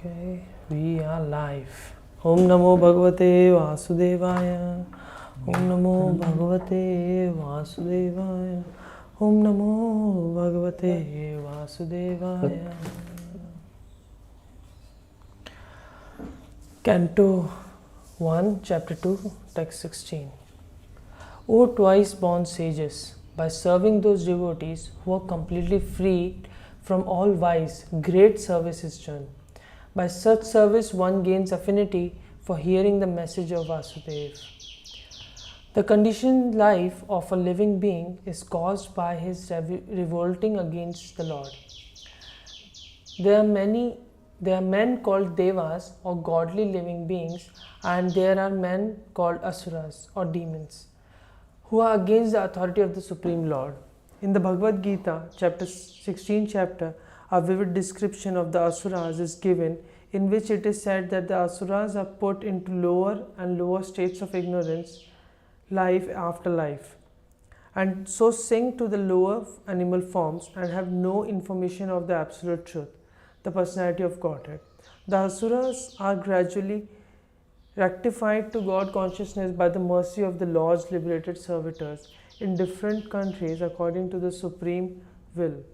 Okay, we are live. Om Namo Bhagavate Vasudevaya. Om Namo Bhagavate Vasudevaya. Om Namo Bhagavate Vasudevaya. Canto 1, Chapter 2, Text 16. O twice born sages, by serving those devotees who are completely freed from all vice, great service is done. By such service, one gains affinity for hearing the message of Vasudeva. The conditioned life of a living being is caused by his revolting against the Lord. There are men called devas or godly living beings, and there are men called asuras or demons who are against the authority of the Supreme Lord. In the Bhagavad Gita, chapter 16 chapter, a vivid description of the asuras is given, in which it is said that the asuras are put into lower and lower states of ignorance, life after life, and so sink to the lower animal forms and have no information of the absolute truth, the personality of Godhead. The asuras are gradually rectified to God consciousness by the mercy of the Lord's liberated servitors in different countries according to the supreme will.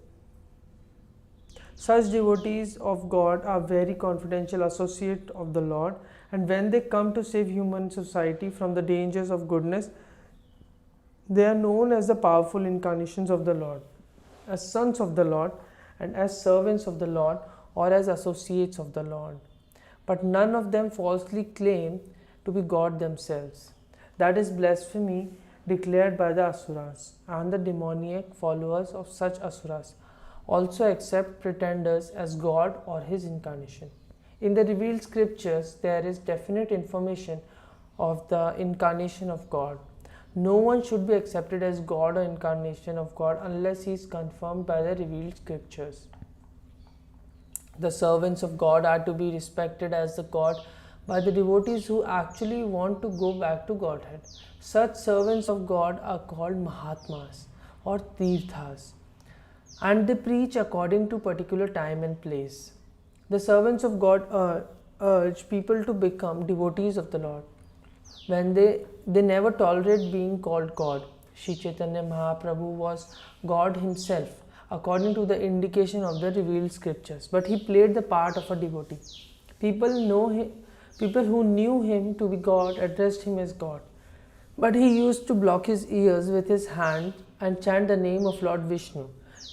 Such devotees of God are very confidential associates of the Lord, and when they come to save human society from the dangers of goodness, they are known as the powerful incarnations of the Lord, as sons of the Lord, and as servants of the Lord, or as associates of the Lord. But none of them falsely claim to be God themselves. That is blasphemy declared by the asuras, and the demoniac followers of such asuras also accept pretenders as God or his incarnation. In the revealed scriptures, there is definite information of the incarnation of God. No one should be accepted as God or incarnation of God unless he is confirmed by the revealed scriptures. The servants of God are to be respected as the God by the devotees who actually want to go back to Godhead. Such servants of God are called Mahatmas or Tirthas, and they preach according to particular time and place. The servants of God urge people to become devotees of the Lord. When they never tolerate being called God. Sri Chaitanya Mahaprabhu was God himself, according to the indication of the revealed scriptures, but he played the part of a devotee. People who knew him to be God addressed him as God, but he used to block his ears with his hand and chant the name of Lord Vishnu.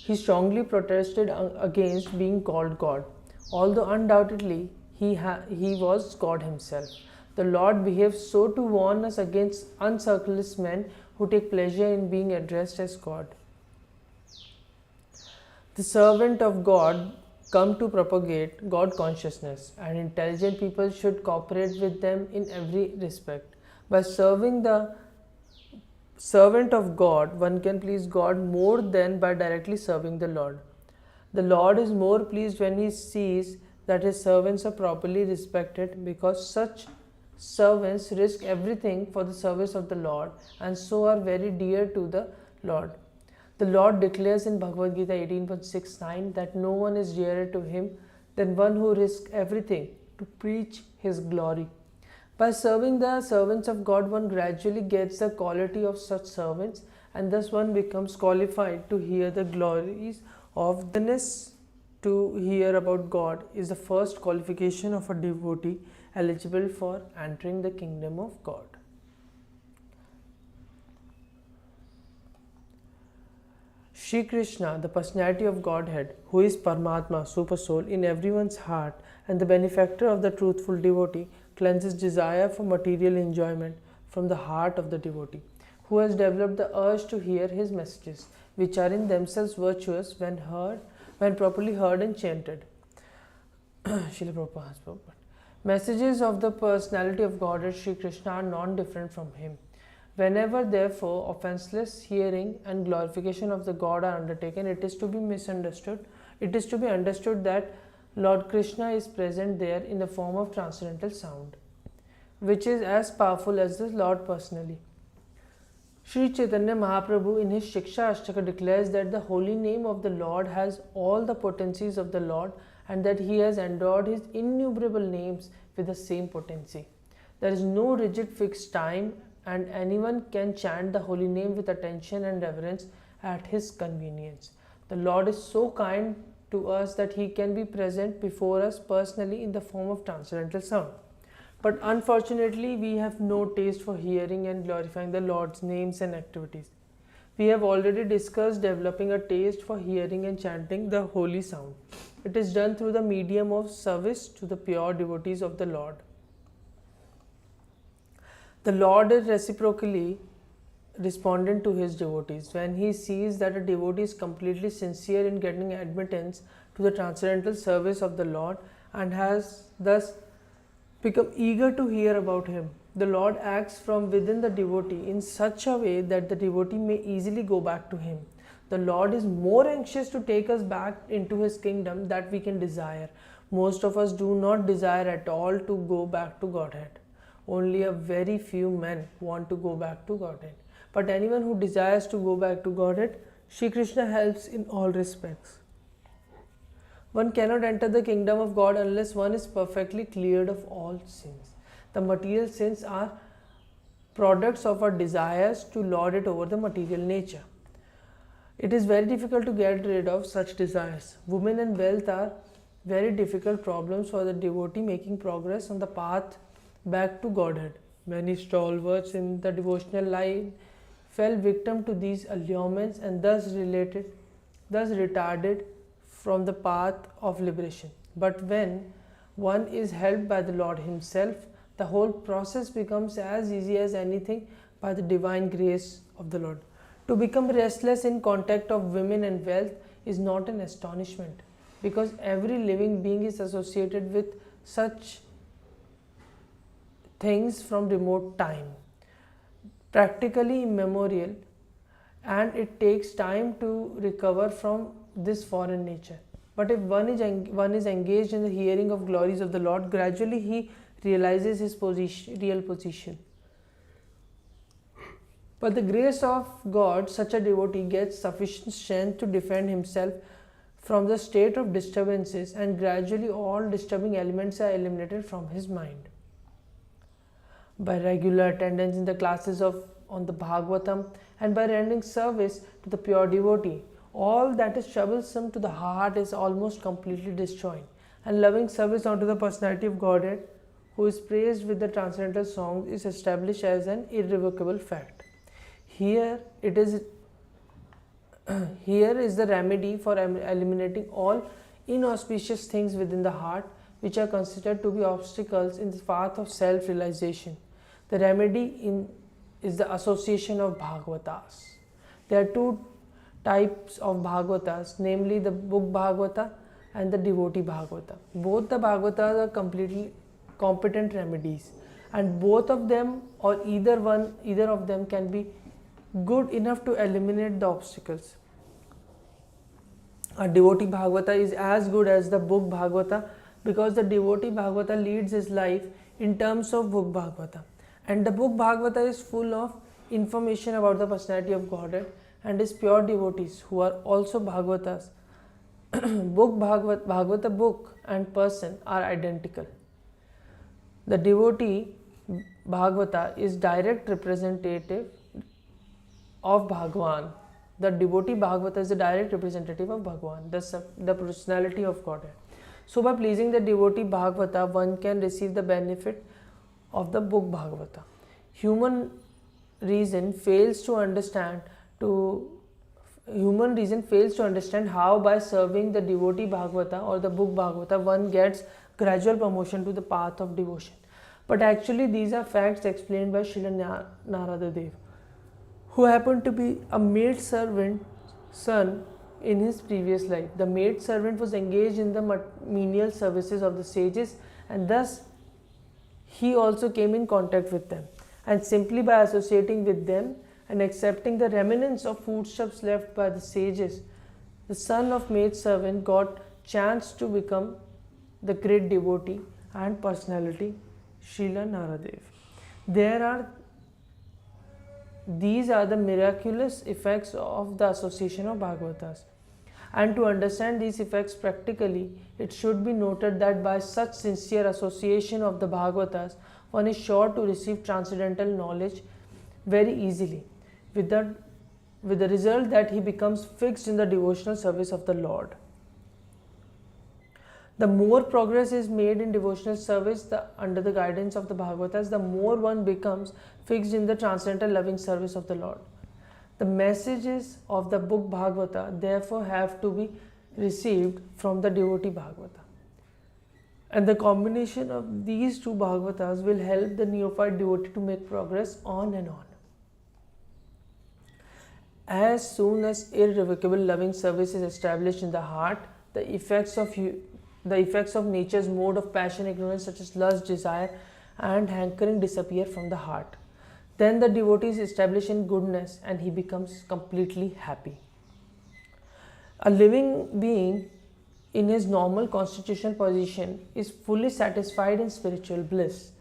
He strongly protested against being called God, although undoubtedly he was God himself. The Lord behaves so to warn us against unscrupulous men who take pleasure in being addressed as God. The servant of God come to propagate God consciousness, and intelligent people should cooperate with them in every respect. By serving the servant of God, one can please God more than by directly serving the Lord. The Lord is more pleased when he sees that his servants are properly respected, because such servants risk everything for the service of the Lord and so are very dear to the Lord. The Lord declares in Bhagavad Gita 18.69 that no one is dearer to him than one who risks everything to preach his glory. By serving the servants of God, one gradually gets the quality of such servants, and thus one becomes qualified to hear the glories of the goodness. To hear about God is the first qualification of a devotee eligible for entering the kingdom of God. Shri Krishna, the personality of Godhead, who is Paramatma, Super Soul, in everyone's heart and the benefactor of the truthful devotee, cleanses desire for material enjoyment from the heart of the devotee, who has developed the urge to hear his messages, which are in themselves virtuous when properly heard and chanted. Srila Prabhupada has spoken. Messages of the personality of Godhead Shri Krishna are non-different from him. Whenever, therefore, offenseless hearing and glorification of the God are undertaken, it is to be understood that Lord Krishna is present there in the form of transcendental sound, which is as powerful as the Lord personally. Sri Chaitanya Mahaprabhu in his Shiksha Ashtaka declares that the holy name of the Lord has all the potencies of the Lord and that he has endowed his innumerable names with the same potency. There is no rigid fixed time, and anyone can chant the holy name with attention and reverence at his convenience. The Lord is so kind to us that he can be present before us personally in the form of transcendental sound. But unfortunately, we have no taste for hearing and glorifying the Lord's names and activities. We have already discussed developing a taste for hearing and chanting the holy sound. It is done through the medium of service to the pure devotees of the Lord. The Lord is reciprocally respondent to his devotees. When he sees that a devotee is completely sincere in getting admittance to the transcendental service of the Lord and has thus become eager to hear about him, the Lord acts from within the devotee in such a way that the devotee may easily go back to him. The Lord is more anxious to take us back into his kingdom than we can desire. Most of us do not desire at all to go back to Godhead. Only a very few men want to go back to Godhead. But anyone who desires to go back to Godhead, Shri Krishna helps in all respects. One cannot enter the kingdom of God unless one is perfectly cleared of all sins. The material sins are products of our desires to lord it over the material nature. It is very difficult to get rid of such desires. Women and wealth are very difficult problems for the devotee making progress on the path back to Godhead. Many stalwarts in the devotional line fell victim to these allurements and thus retarded from the path of liberation. But when one is helped by the Lord himself, the whole process becomes as easy as anything by the divine grace of the Lord. To become restless in contact of women and wealth is not an astonishment, because every living being is associated with such things from remote time, practically immemorial, and it takes time to recover from this foreign nature. But if one is engaged in the hearing of glories of the Lord, gradually he realizes his real position. By the grace of God, such a devotee gets sufficient strength to defend himself from the state of disturbances, and gradually all disturbing elements are eliminated from his mind. By regular attendance in the classes on the Bhagavatam and by rendering service to the pure devotee, all that is troublesome to the heart is almost completely destroyed, and loving service unto the personality of Godhead, who is praised with the transcendental songs, is established as an irrevocable fact. Here is the remedy for eliminating all inauspicious things within the heart which are considered to be obstacles in the path of self-realization. The remedy is the association of Bhagavatas. There are two types of Bhagavatas, namely the book Bhagavata and the devotee Bhagavata. Both the Bhagavatas are completely competent remedies, and both of them or either of them can be good enough to eliminate the obstacles. A devotee Bhagavata is as good as the book Bhagavata, because the devotee Bhagavata leads his life in terms of book Bhagavata, and the book Bhagavata is full of information about the personality of Godhead and his pure devotees who are also Bhagavatas. Bhagavata book and person are identical. The devotee Bhagavata is direct representative of Bhagavan. The devotee Bhagavata is the direct representative of Bhagavan, the personality of Godhead. So by pleasing the devotee Bhagavata, one can receive the benefit of the book Bhagavata. Human reason fails to understand how by serving the devotee Bhagavata or the book Bhagavata one gets gradual promotion to the path of devotion. But actually these are facts explained by Srila Narada Dev, who happened to be a maid servant's son in his previous life. The maid servant was engaged in the menial services of the sages, and thus he also came in contact with them. And simply by associating with them and accepting the remnants of foodstuffs left by the sages, the son of maid servant got chance to become the great devotee and personality Srila Naradev. These are the miraculous effects of the association of Bhagavatas. And to understand these effects practically, it should be noted that by such sincere association of the Bhagavatas, one is sure to receive transcendental knowledge very easily, with the result that he becomes fixed in the devotional service of the Lord. The more progress is made in devotional service under the guidance of the Bhagavatas, the more one becomes fixed in the transcendental loving service of the Lord. The messages of the book Bhagavata therefore have to be received from the devotee Bhagavata. And the combination of these two Bhagavatas will help the neophyte devotee to make progress on and on. As soon as irrevocable loving service is established in the heart, the effects of nature's mode of passion, ignorance such as lust, desire and hankering disappear from the heart. Then the devotee is established in goodness and he becomes completely happy. A living being in his normal constitutional position is fully satisfied in spiritual bliss.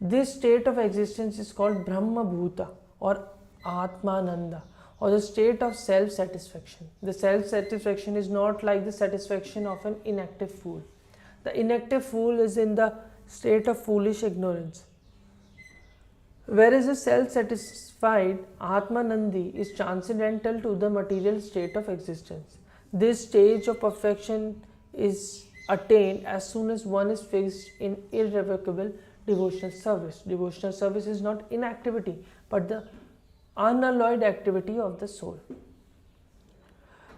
This state of existence is called Brahma Bhuta or Atmananda, or the state of self-satisfaction. The self-satisfaction is not like the satisfaction of an inactive fool. The inactive fool is in the state of foolish ignorance, whereas the self-satisfied Atmanandi is transcendental to the material state of existence. This stage of perfection is attained as soon as one is fixed in irrevocable devotional service. Devotional service is not inactivity, but the unalloyed activity of the soul.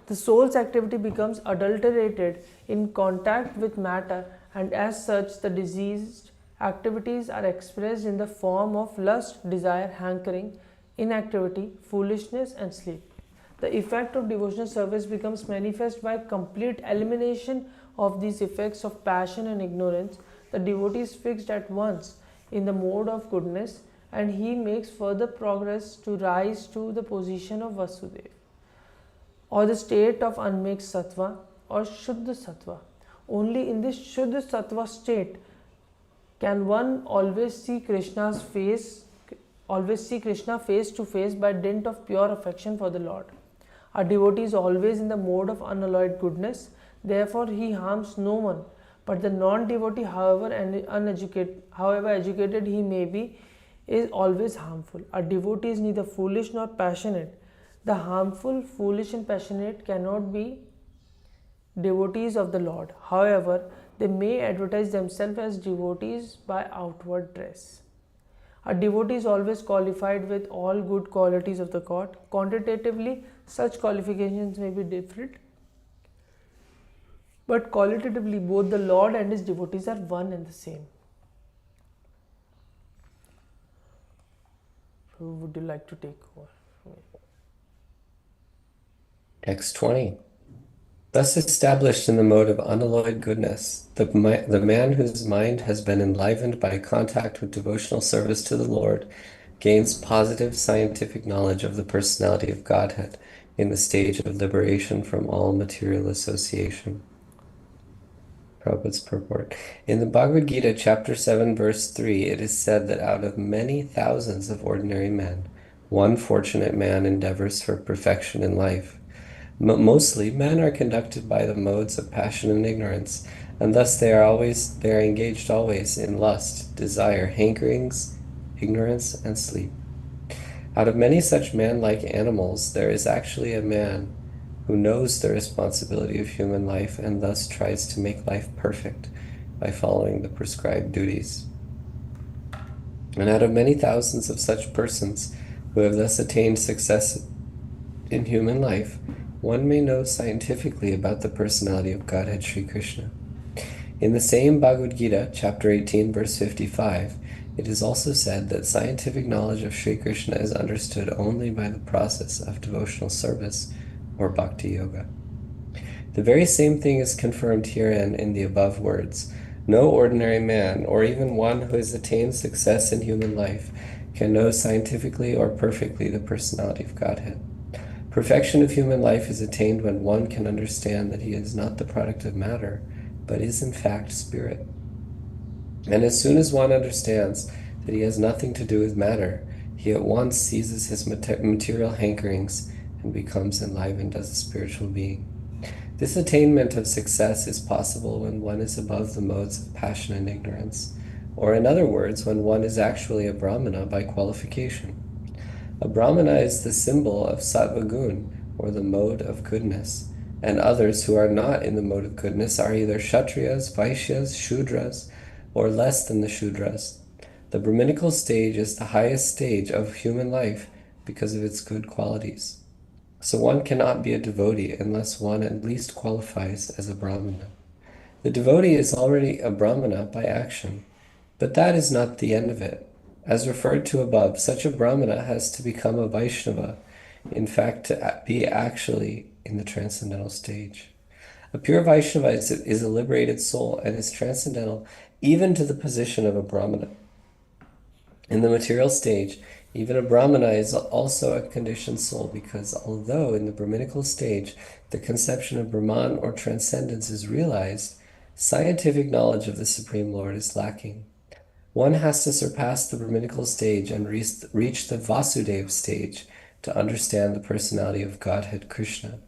The soul's activity becomes adulterated in contact with matter, and as such the diseased activities are expressed in the form of lust, desire, hankering, inactivity, foolishness and sleep. The effect of devotional service becomes manifest by complete elimination of these effects of passion and ignorance. The devotee is fixed at once in the mode of goodness, and he makes further progress to rise to the position of Vasudev, or the state of unmixed sattva or Shuddha sattva. Only in this Shuddha sattva state can one always see Krishna face to face by dint of pure affection for the Lord. A devotee is always in the mode of unalloyed goodness, therefore he harms no one. But the non-devotee, however educated he may be, is always harmful. A devotee is neither foolish nor passionate. The harmful, foolish and passionate cannot be devotees of the Lord. However, they may advertise themselves as devotees by outward dress. A devotee is always qualified with all good qualities of the God. Quantitatively, such qualifications may be different, but qualitatively both the Lord and his devotees are one and the same. So would you like to take over? Text 20. Thus established in the mode of unalloyed goodness, the man whose mind has been enlivened by contact with devotional service to the Lord gains positive scientific knowledge of the personality of Godhead in the stage of liberation from all material association. Prabhupada's purport. In the Bhagavad Gita, chapter 7, verse 3, it is said that out of many thousands of ordinary men, one fortunate man endeavors for perfection in life. Mostly, men are conducted by the modes of passion and ignorance, and thus they are engaged always in lust, desire, hankerings, ignorance, and sleep. Out of many such man-like animals, there is actually a man who knows the responsibility of human life and thus tries to make life perfect by following the prescribed duties. And out of many thousands of such persons who have thus attained success in human life, one may know scientifically about the personality of Godhead Sri Krishna. In the same Bhagavad Gita, chapter 18, verse 55, it is also said that scientific knowledge of Sri Krishna is understood only by the process of devotional service or bhakti yoga. The very same thing is confirmed herein in the above words. No ordinary man, or even one who has attained success in human life, can know scientifically or perfectly the personality of Godhead. Perfection of human life is attained when one can understand that he is not the product of matter, but is in fact spirit. And as soon as one understands that he has nothing to do with matter, he at once seizes his material hankerings and becomes enlivened as a spiritual being. This attainment of success is possible when one is above the modes of passion and ignorance, or in other words, when one is actually a Brahmana by qualification. A Brahmana is the symbol of Sattva Gun, or the mode of goodness, and others who are not in the mode of goodness are either Kshatriyas, Vaishyas, Shudras, or less than the Shudras. The Brahminical stage is the highest stage of human life because of its good qualities. So one cannot be a devotee unless one at least qualifies as a Brahmana. The devotee is already a Brahmana by action, but that is not the end of it. As referred to above, such a Brahmana has to become a Vaishnava, in fact, to be actually in the transcendental stage. A pure Vaishnava is a liberated soul and is transcendental even to the position of a Brahmana. In the material stage, even a Brahmana is also a conditioned soul because although in the Brahminical stage the conception of Brahman or transcendence is realized, scientific knowledge of the Supreme Lord is lacking. One has to surpass the Brahminical stage and reach the Vasudeva stage to understand the personality of Godhead Krishna.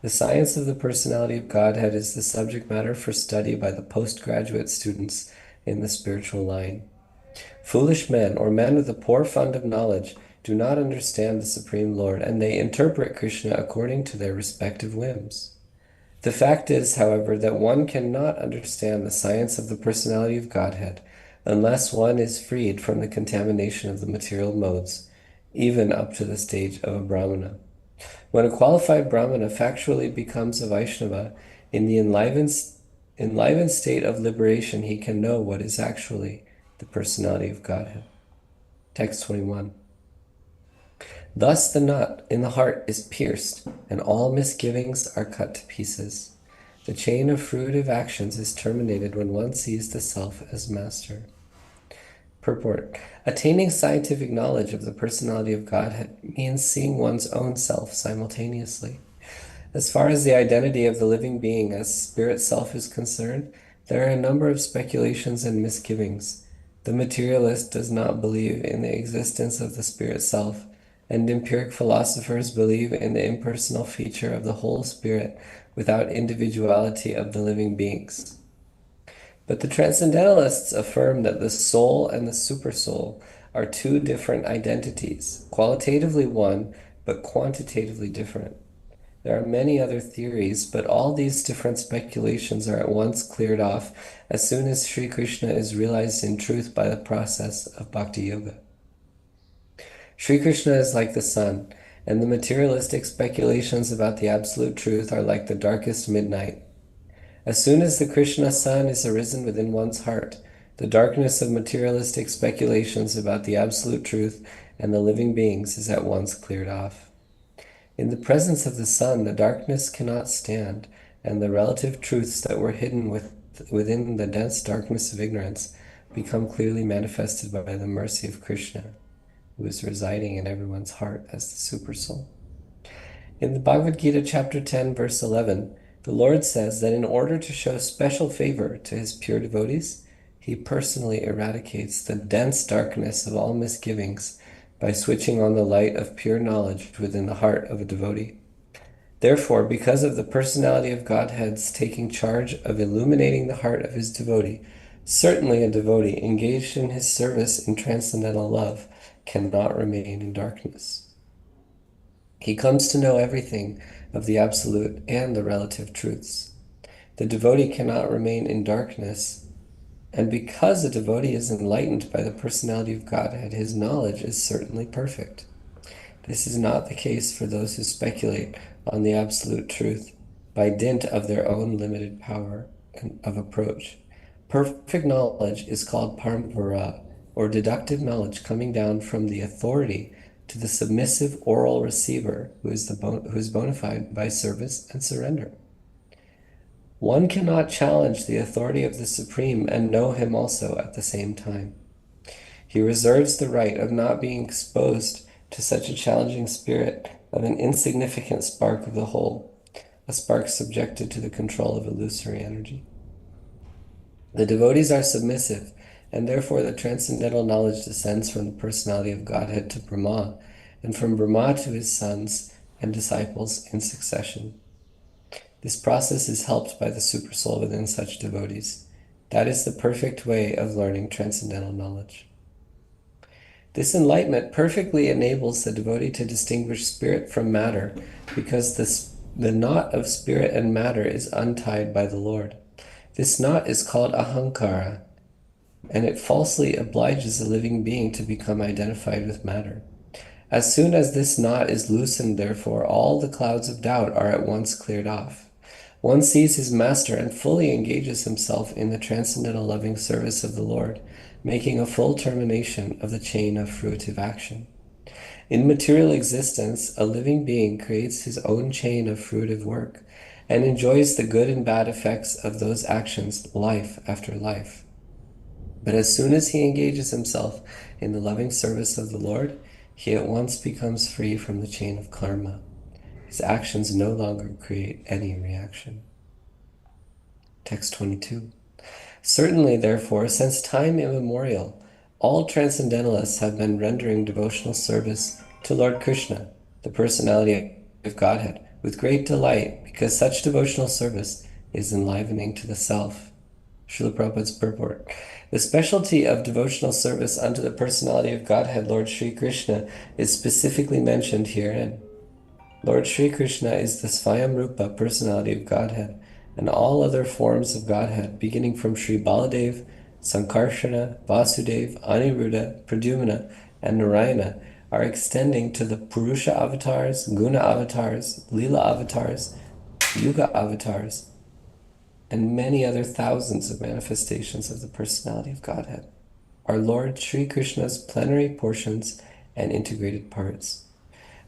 The science of the personality of Godhead is the subject matter for study by the postgraduate students in the spiritual line. Foolish men, or men with a poor fund of knowledge, do not understand the Supreme Lord, and they interpret Krishna according to their respective whims. The fact is, however, that one cannot understand the science of the personality of Godhead unless one is freed from the contamination of the material modes, even up to the stage of a Brahmana. When a qualified Brahmana factually becomes a Vaishnava, in the enlivened state of liberation, he can know what is actually the personality of Godhead. Text 21. Thus the nut in the heart is pierced, and all misgivings are cut to pieces. The chain of fruitive actions is terminated when one sees the self as master. Purport. Attaining scientific knowledge of the personality of Godhead means seeing one's own self simultaneously. As far as the identity of the living being as spirit self is concerned, there are a number of speculations and misgivings. The materialist does not believe in the existence of the spirit self, and empiric philosophers believe in the impersonal feature of the whole spirit without individuality of the living beings. But the transcendentalists affirm that the soul and the supersoul are two different identities, qualitatively one, but quantitatively different. There are many other theories, but all these different speculations are at once cleared off as soon as Sri Krishna is realized in truth by the process of Bhakti Yoga. Sri Krishna is like the sun, and the materialistic speculations about the absolute truth are like the darkest midnight. As soon as the Krishna sun is arisen within one's heart, the darkness of materialistic speculations about the absolute truth and the living beings is at once cleared off. In the presence of the sun, the darkness cannot stand, and the relative truths that were hidden within the dense darkness of ignorance become clearly manifested by the mercy of Krishna, who is residing in everyone's heart as the Supersoul. In the Bhagavad Gita, chapter 10, verse 11, the Lord says that in order to show special favor to his pure devotees, he personally eradicates the dense darkness of all misgivings by switching on the light of pure knowledge within the heart of a devotee. Therefore, because of the personality of Godhead's taking charge of illuminating the heart of his devotee, certainly a devotee engaged in his service in transcendental love cannot remain in darkness. He comes to know everything of the absolute and the relative truths. The devotee cannot remain in darkness, and because a devotee is enlightened by the personality of Godhead, his knowledge is certainly perfect. This is not the case for those who speculate on the absolute truth by dint of their own limited power of approach. Perfect knowledge is called parampara, or deductive knowledge coming down from the authority to the submissive oral receiver who is bona fide by service and surrender. One cannot challenge the authority of the Supreme and know him also at the same time. He reserves the right of not being exposed to such a challenging spirit of an insignificant spark of the whole, a spark subjected to the control of illusory energy. The devotees are submissive, and therefore the transcendental knowledge descends from the personality of Godhead to Brahma, and from Brahma to his sons and disciples in succession. This process is helped by the supersoul within such devotees. That is the perfect way of learning transcendental knowledge. This enlightenment perfectly enables the devotee to distinguish spirit from matter, because the knot of spirit and matter is untied by the Lord. This knot is called ahankara, and it falsely obliges a living being to become identified with matter. As soon as this knot is loosened, therefore, all the clouds of doubt are at once cleared off. One sees his master and fully engages himself in the transcendental loving service of the Lord, making a full termination of the chain of fruitive action. In material existence, a living being creates his own chain of fruitive work and enjoys the good and bad effects of those actions life after life. But as soon as he engages himself in the loving service of the Lord, he at once becomes free from the chain of karma. His actions no longer create any reaction. Text 22. Certainly, therefore, since time immemorial, all transcendentalists have been rendering devotional service to Lord Krishna, the personality of Godhead, with great delight, because such devotional service is enlivening to the self. Srila Prabhupada's purport. The specialty of devotional service unto the personality of Godhead, Lord Sri Krishna, is specifically mentioned herein. Lord Sri Krishna is the Svayam Rupa personality of Godhead, and all other forms of Godhead, beginning from Sri Baladev, Sankarsana, Vasudev, Aniruddha, Pradyumna, and Narayana, are extending to the Purusha avatars, Guna avatars, Lila avatars, Yuga avatars, and many other thousands of manifestations of the personality of Godhead, are Lord Sri Krishna's plenary portions and integrated parts.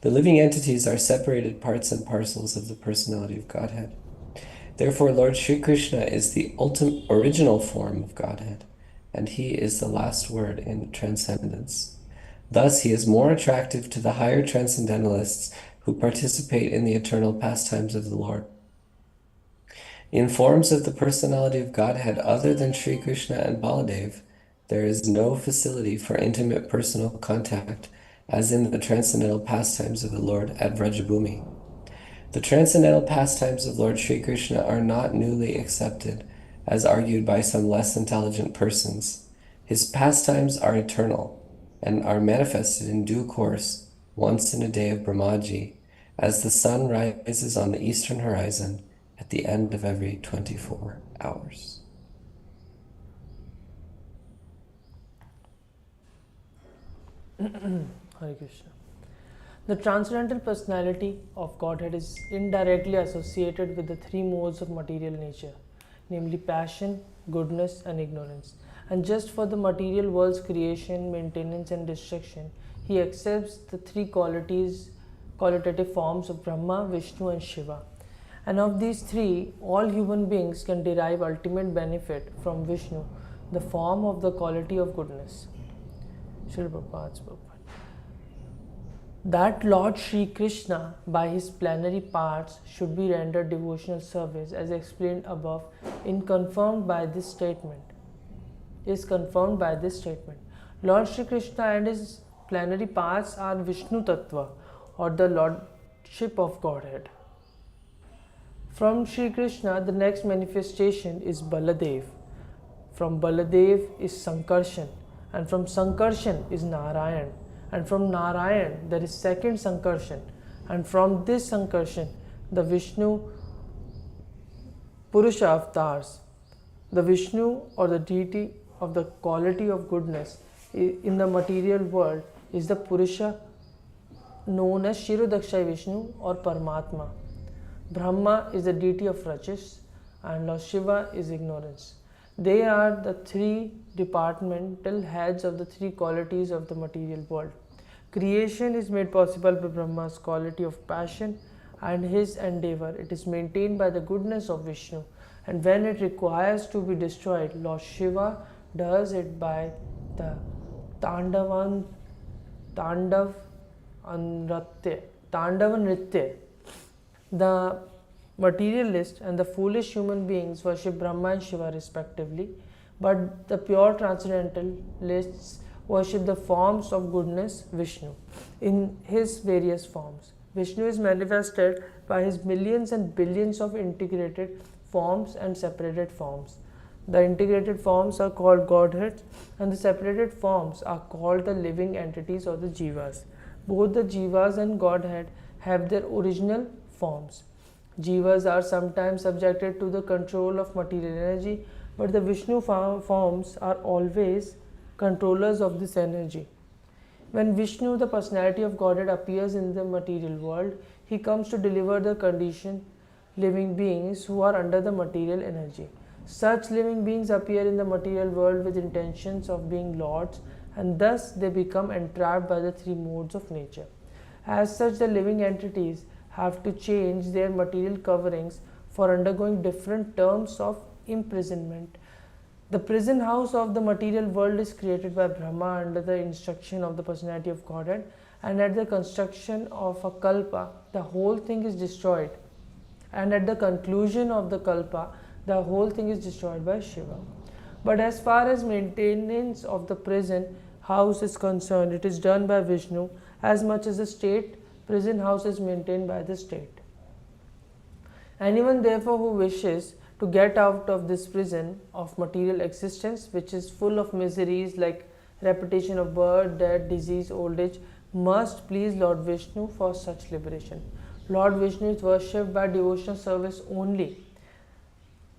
The living entities are separated parts and parcels of the personality of Godhead. Therefore, Lord Sri Krishna is the ultimate original form of Godhead, and he is the last word in transcendence. Thus, he is more attractive to the higher transcendentalists who participate in the eternal pastimes of the Lord. In forms of the personality of Godhead other than Sri Krishna and Baladev, there is no facility for intimate personal contact, as in the transcendental pastimes of the Lord at Vrajabhumi. The transcendental pastimes of Lord Sri Krishna are not newly accepted, as argued by some less intelligent persons. His pastimes are eternal, and are manifested in due course, once in a day of Brahmaji, as the sun rises on the eastern horizon at the end of every 24 hours. Hare Krishna. The transcendental personality of Godhead is indirectly associated with the three modes of material nature, namely passion, goodness, and ignorance. And just for the material world's creation, maintenance, and destruction, he accepts the three qualitative forms of Brahma, Vishnu, and Shiva. And of these three, all human beings can derive ultimate benefit from Vishnu, the form of the quality of goodness. Srila Prabhupada's purport. That Lord Sri Krishna, by his plenary parts, should be rendered devotional service, as explained above, is confirmed by this statement. Lord Sri Krishna and his plenary parts are Vishnu Tattva, or the Lordship of Godhead. From Sri Krishna, the next manifestation is Baladev. From Baladev is Sankarshan, and from Sankarshan is Narayan. And from Narayan there is second Sankarshan, and from this Sankarshan the Vishnu Purusha avatars. The Vishnu, or the deity of the quality of goodness in the material world, is the Purusha known as Kshirodakshay Vishnu or Paramatma. Brahma is the deity of Rajas, and Lord Shiva is ignorance. They are the three departmental heads of the three qualities of the material world. Creation is made possible by Brahma's quality of passion and his endeavor. It is maintained by the goodness of Vishnu, and when it requires to be destroyed, Lord Shiva does it by the Tandav Nritya. The materialist and the foolish human beings worship Brahma and Shiva respectively, but the pure transcendentalists worship the forms of goodness Vishnu in his various forms. Vishnu is manifested by his millions and billions of integrated forms and separated forms. The integrated forms are called Godheads, and the separated forms are called the living entities or the Jivas. Both the Jivas and Godhead have their original forms. Jivas are sometimes subjected to the control of material energy, but the Vishnu forms are always controllers of this energy. When Vishnu, the personality of Godhead, appears in the material world, he comes to deliver the conditioned living beings who are under the material energy. Such living beings appear in the material world with intentions of being lords, and thus they become entrapped by the three modes of nature. As such, the living entities have to change their material coverings for undergoing different terms of imprisonment. The prison house of the material world is created by Brahma under the instruction of the personality of Godhead, and at the construction of a kalpa, the whole thing is destroyed. And at the conclusion of the kalpa, the whole thing is destroyed by Shiva. But as far as maintenance of the prison house is concerned, it is done by Vishnu as much as the state prison house is maintained by the state. Anyone therefore who wishes to get out of this prison of material existence, which is full of miseries like repetition of birth, death, disease, old age, must please Lord Vishnu for such liberation. Lord Vishnu is worshipped by devotional service only,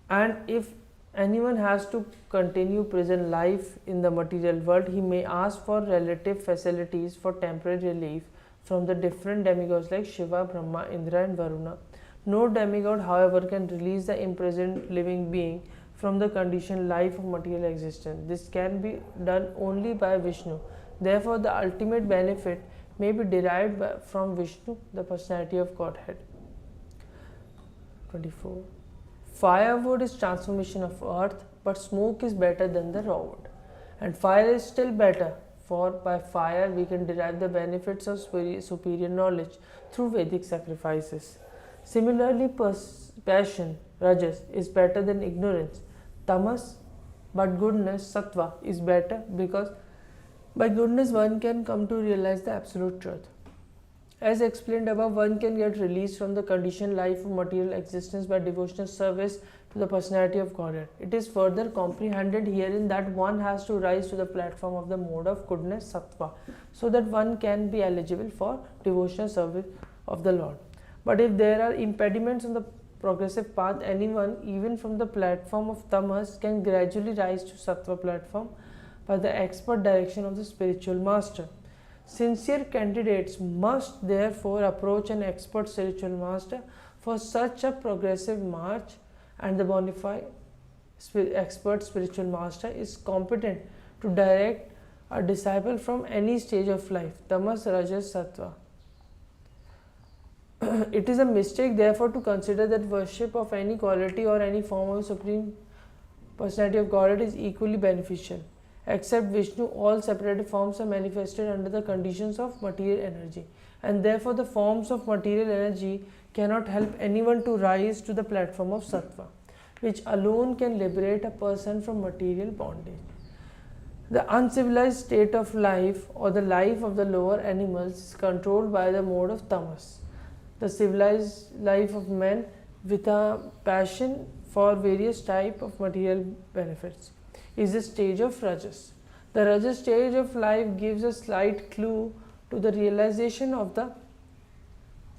and if anyone has to continue prison life in the material world, he may ask for relative facilities for temporary relief from the different demigods like Shiva, Brahma, Indra and Varuna. No demigod, however, can release the imprisoned living being from the conditioned life of material existence. This can be done only by Vishnu. Therefore, the ultimate benefit may be derived from Vishnu, the personality of Godhead. 24. Firewood is transformation of earth, but smoke is better than the raw wood. And fire is still better, for by fire we can derive the benefits of superior knowledge through Vedic sacrifices. Similarly, passion, rajas, is better than ignorance, tamas, but goodness, sattva, is better because by goodness one can come to realize the absolute truth. As explained above, one can get released from the conditioned life of material existence by devotional service to the personality of Godhead. It is further comprehended herein that one has to rise to the platform of the mode of goodness, sattva, so that one can be eligible for devotional service of the Lord. But if there are impediments on the progressive path, anyone, even from the platform of tamas, can gradually rise to sattva platform by the expert direction of the spiritual master. Sincere candidates must therefore approach an expert spiritual master for such a progressive march, and the bona fide expert spiritual master is competent to direct a disciple from any stage of life, tamas, rajas, sattva. It is a mistake therefore to consider that worship of any quality or any form of Supreme Personality of Godhead is equally beneficial. Except Vishnu, all separated forms are manifested under the conditions of material energy, and therefore the forms of material energy cannot help anyone to rise to the platform of sattva, which alone can liberate a person from material bondage. The uncivilized state of life or the life of the lower animals is controlled by the mode of tamas. The civilized life of men with a passion for various types of material benefits is the stage of rajas. The rajas stage of life gives a slight clue to the realization of the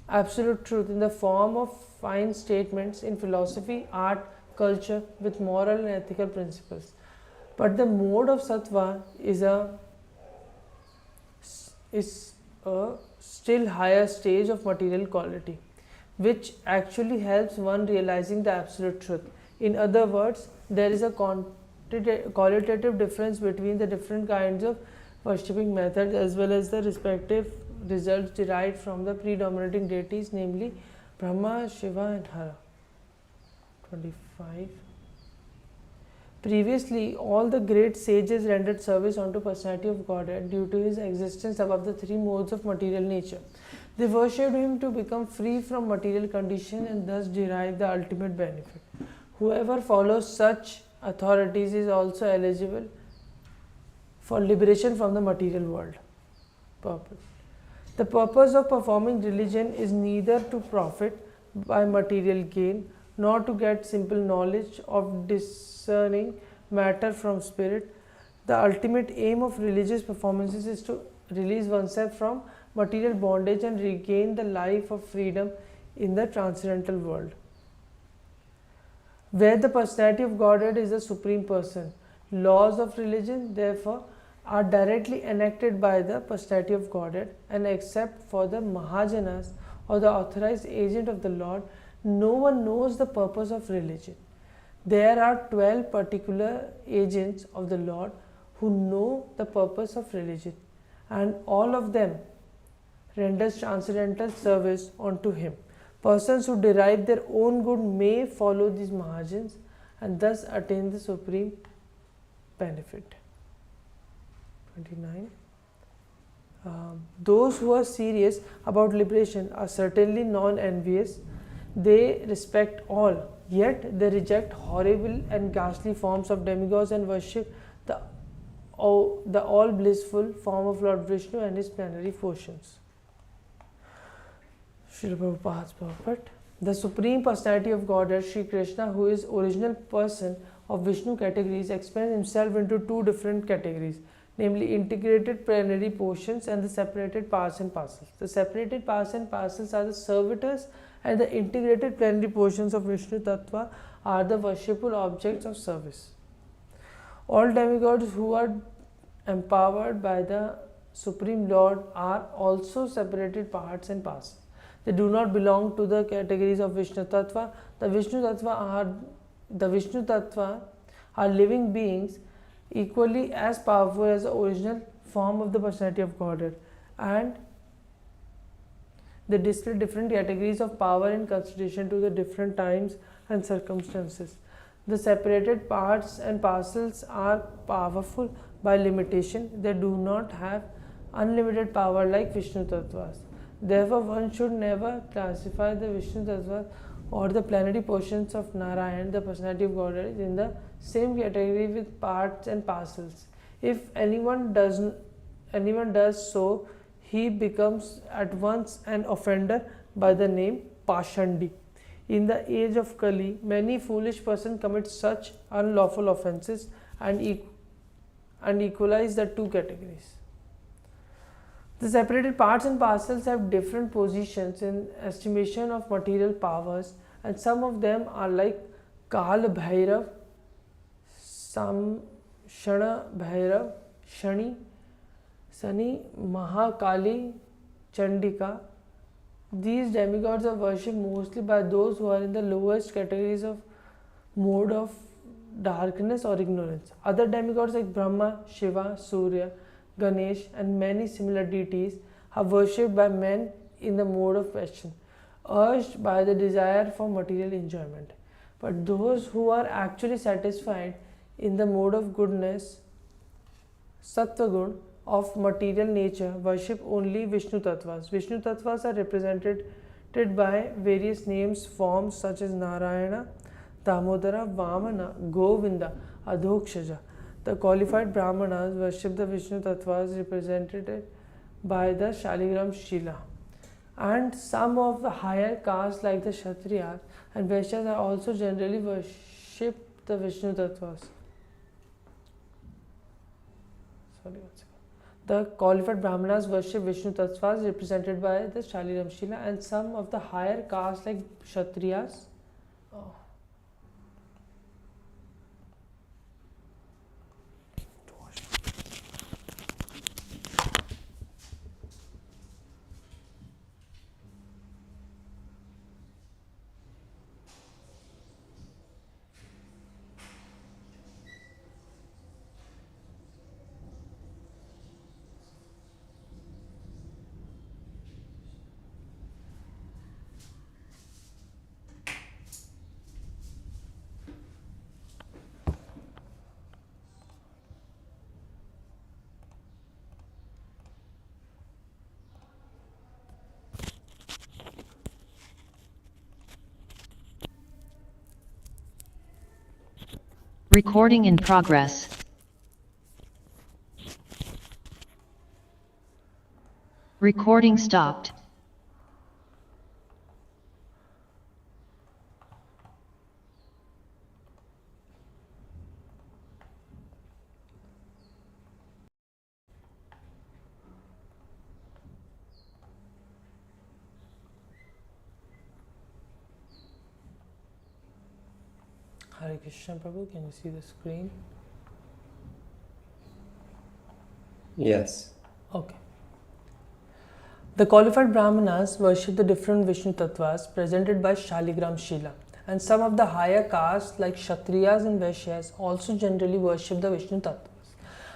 absolute truth in the form of fine statements in philosophy, art, culture with moral and ethical principles. But the mode of sattva is a still higher stage of material quality, which actually helps one realizing the absolute truth. In other words, there is a qualitative difference between the different kinds of worshipping methods as well as the respective results derived from the predominating deities, namely Brahma, Shiva and Hara. 25. Previously, all the great sages rendered service unto personality of Godhead due to his existence above the three modes of material nature. They worshipped him to become free from material condition and thus derive the ultimate benefit. Whoever follows such authorities is also eligible for liberation from the material world. Purpose. The purpose of performing religion is neither to profit by material gain nor to get simple knowledge of discerning matter from spirit. The ultimate aim of religious performances is to release oneself from material bondage and regain the life of freedom in the transcendental world, where the personality of Godhead is the supreme person. Laws of religion, therefore, are directly enacted by the personality of Godhead, and except for the Mahajanas or the authorized agent of the Lord, no one knows the purpose of religion. There are 12 particular agents of the Lord who know the purpose of religion, and all of them renders transcendental service unto him. Persons who derive their own good may follow these Mahajans and thus attain the supreme benefit. 29. Those who are serious about liberation are certainly non-envious. They respect all, yet they reject horrible and ghastly forms of demigods and worship the all blissful form of Lord Vishnu and his plenary portions. Srila Prabhupada's purport. The Supreme Personality of Godhead, Sri Krishna, who is original person of Vishnu categories, expands himself into two different categories, namely integrated plenary portions and the separated parts and parcels. The separated parts and parcels are the servitors, and the integrated plenary portions of Vishnu Tattva are the worshipful objects of service. All demigods who are empowered by the Supreme Lord are also separated parts and parcels. They do not belong to the categories of Vishnu Tattva. The Vishnu Tattva are living beings equally as powerful as the original form of the personality of Godhead, and they display different categories of power in consideration to the different times and circumstances. The separated parts and parcels are powerful by limitation. They do not have unlimited power like Vishnu Tattvas. Therefore, one should never classify the Vishnu Tattva or the plenary portions of Narayan, the personality of Godhead, in the same category with parts and parcels. If anyone does so, he becomes at once an offender by the name Pashandi. In the age of Kali, many foolish persons commit such unlawful offences and equalize the two categories. The separated parts and parcels have different positions in estimation of material powers, and some of them are like Kal Bhairav, Samshana Bhairav, Shani, Mahakali, Chandika. These demigods are worshipped mostly by those who are in the lowest categories of mode of darkness or ignorance. Other demigods like Brahma, Shiva, Surya, Ganesh and many similar deities are worshipped by men in the mode of passion, urged by the desire for material enjoyment. But those who are actually satisfied in the mode of goodness, Sattvagun, of material nature, worship only Vishnu Tattvas. Vishnu Tattvas are represented by various names, forms such as Narayana, Damodara, Vamana, Govinda, Adhokshaja. The qualified Brahmanas worship the Vishnu Tattvas represented by the Shaligram Shila. And some of the higher castes like the Kshatriyas and Vaishyas are also generally worship the Vishnu Tattvas. The qualified Brahmanas worship Vishnu Tattvas represented by the Shaligram Shila, and some of the higher castes like Kshatriyas. Recording in progress. Recording stopped. Hare Krishna Prabhu, can you see the screen? Yes. Okay. The qualified Brahmanas worship the different Vishnu Tattvas presented by Shaligram Shila, and some of the higher castes like Kshatriyas and Vaishyas also generally worship the Vishnu Tattvas.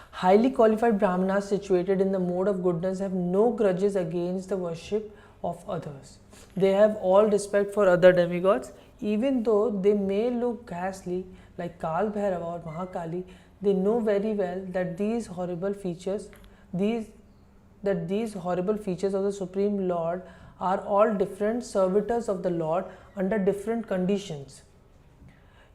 Highly qualified Brahmanas situated in the mode of goodness have no grudges against the worship of others. They have all respect for other demigods, even though they may look ghastly like Kal Bhairava or Mahakali. They know very well that these horrible features of the Supreme Lord are all different servitors of the Lord under different conditions.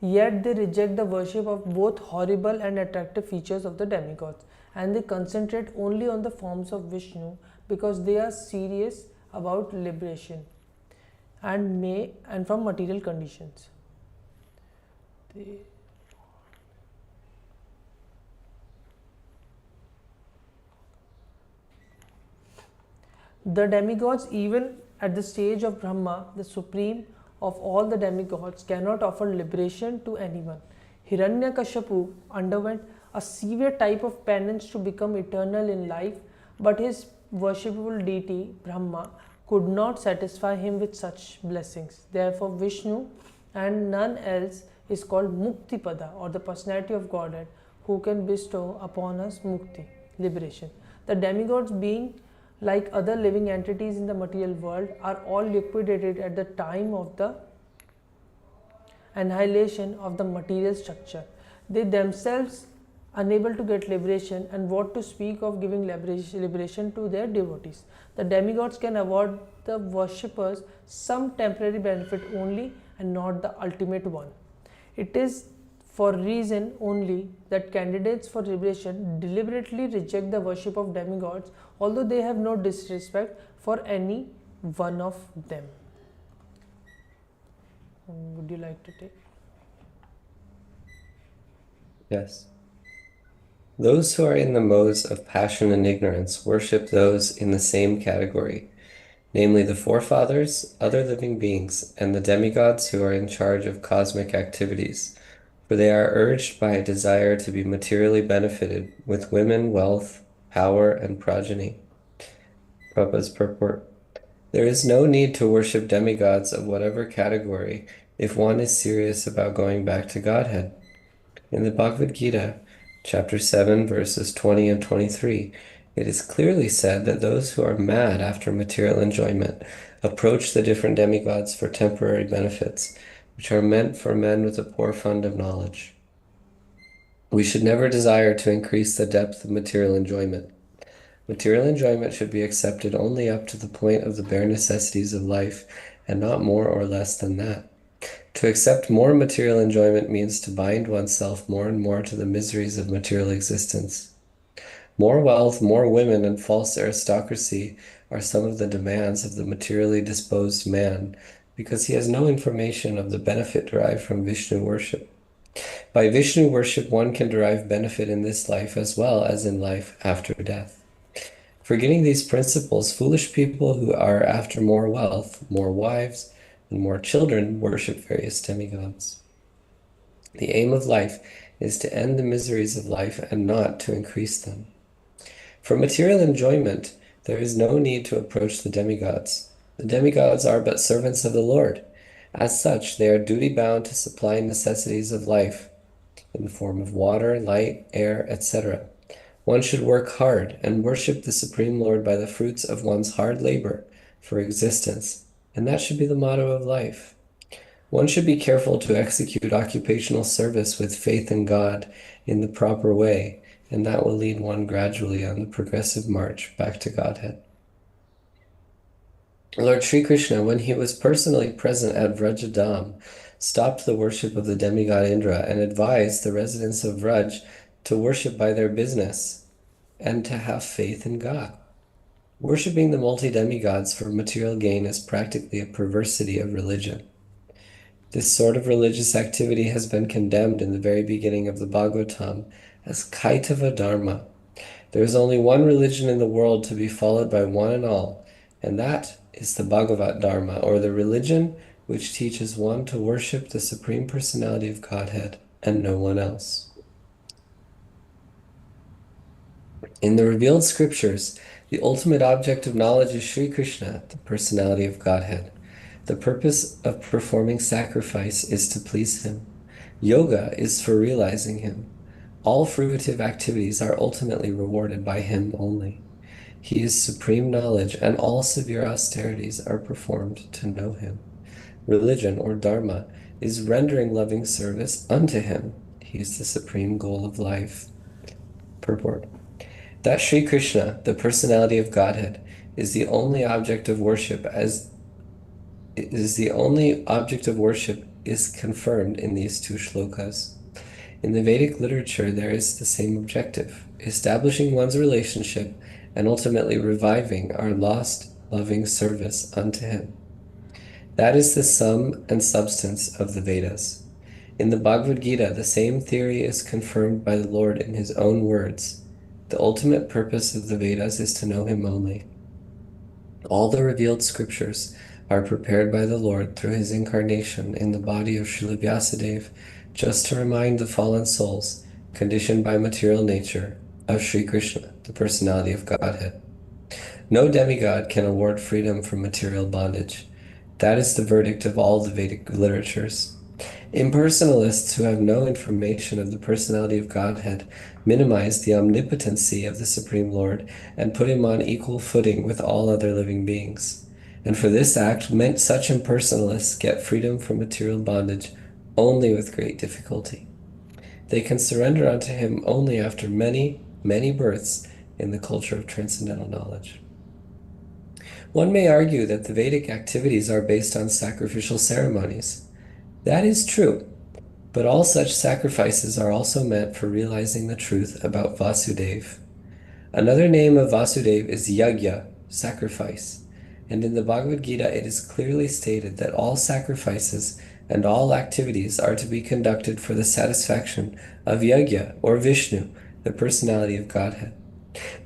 Yet they reject the worship of both horrible and attractive features of the demigods, and they concentrate only on the forms of Vishnu because they are serious about liberation and from material conditions. The demigods, even at the stage of Brahma, the supreme of all the demigods, cannot offer liberation to anyone. Hiranyakashipu underwent a severe type of penance to become eternal in life, but his worshipable deity, Brahma, could not satisfy him with such blessings. Therefore, Vishnu and none else is called Muktipada, or the personality of Godhead, who can bestow upon us Mukti, liberation. The demigods, being like other living entities in the material world, are all liquidated at the time of the annihilation of the material structure. They themselves unable to get liberation, and what to speak of giving liberation to their devotees. The demigods can award the worshippers some temporary benefit only, and not the ultimate one. It is for reason only that candidates for liberation deliberately reject the worship of demigods, although they have no disrespect for any one of them. Would you like to take? Yes. Those who are in the modes of passion and ignorance worship those in the same category, namely the forefathers, other living beings, and the demigods who are in charge of cosmic activities, for they are urged by a desire to be materially benefited with women, wealth, power, and progeny. Prabhupada's purport. There is no need to worship demigods of whatever category if one is serious about going back to Godhead. In the Bhagavad Gita, chapter 7, verses 20 and 23, it is clearly said that those who are mad after material enjoyment approach the different demigods for temporary benefits, which are meant for men with a poor fund of knowledge. We should never desire to increase the depth of material enjoyment. Material enjoyment should be accepted only up to the point of the bare necessities of life, and not more or less than that. To accept more material enjoyment means to bind oneself more and more to the miseries of material existence. More wealth, more women, and false aristocracy are some of the demands of the materially disposed man, because he has no information of the benefit derived from Vishnu worship. By Vishnu worship, one can derive benefit in this life as well as in life after death. Forgetting these principles, foolish people who are after more wealth, more wives, and more children worship various demigods. The aim of life is to end the miseries of life and not to increase them. For material enjoyment, there is no need to approach the demigods. The demigods are but servants of the Lord. As such, they are duty-bound to supply necessities of life in the form of water, light, air, etc. One should work hard and worship the Supreme Lord by the fruits of one's hard labor for existence, and that should be the motto of life. One should be careful to execute occupational service with faith in God in the proper way, and that will lead one gradually on the progressive march back to Godhead. Lord Sri Krishna, when he was personally present at Vrajadam, stopped the worship of the demigod Indra and advised the residents of Vraj to worship by their business and to have faith in God. Worshipping the multi-demigods for material gain is practically a perversity of religion. This sort of religious activity has been condemned in the very beginning of the Bhagavatam as Kaitava Dharma. There is only one religion in the world to be followed by one and all, and that is the Bhagavat Dharma, or the religion which teaches one to worship the Supreme Personality of Godhead and no one else. In the revealed scriptures, the ultimate object of knowledge is Sri Krishna, the Personality of Godhead. The purpose of performing sacrifice is to please him. Yoga is for realizing him. All fruitive activities are ultimately rewarded by him only. He is supreme knowledge, and all severe austerities are performed to know him. Religion, or dharma, is rendering loving service unto him. He is the supreme goal of life. Purport. That Sri Krishna, the Personality of Godhead, is the only object of worship is confirmed in these two shlokas. In the Vedic literature, there is the same objective, establishing one's relationship and ultimately reviving our lost, loving service unto him. That is the sum and substance of the Vedas. In the Bhagavad Gita, the same theory is confirmed by the Lord in his own words. The ultimate purpose of the Vedas is to know him only. All the revealed scriptures are prepared by the Lord through his incarnation in the body of Srila Vyasadeva, just to remind the fallen souls, conditioned by material nature, of Sri Krishna, the Personality of Godhead. No demigod can award freedom from material bondage. That is the verdict of all the Vedic literatures. Impersonalists who have no information of the Personality of Godhead minimize the omnipotency of the Supreme Lord and put him on equal footing with all other living beings. And for this act, such impersonalists get freedom from material bondage only with great difficulty. They can surrender unto him only after many, many births in the culture of transcendental knowledge. One may argue that the Vedic activities are based on sacrificial ceremonies. That is true, but all such sacrifices are also meant for realizing the truth about Vasudeva. Another name of Vasudeva is yajna, sacrifice, and in the Bhagavad Gita it is clearly stated that all sacrifices and all activities are to be conducted for the satisfaction of yajna, or Vishnu, the Personality of Godhead.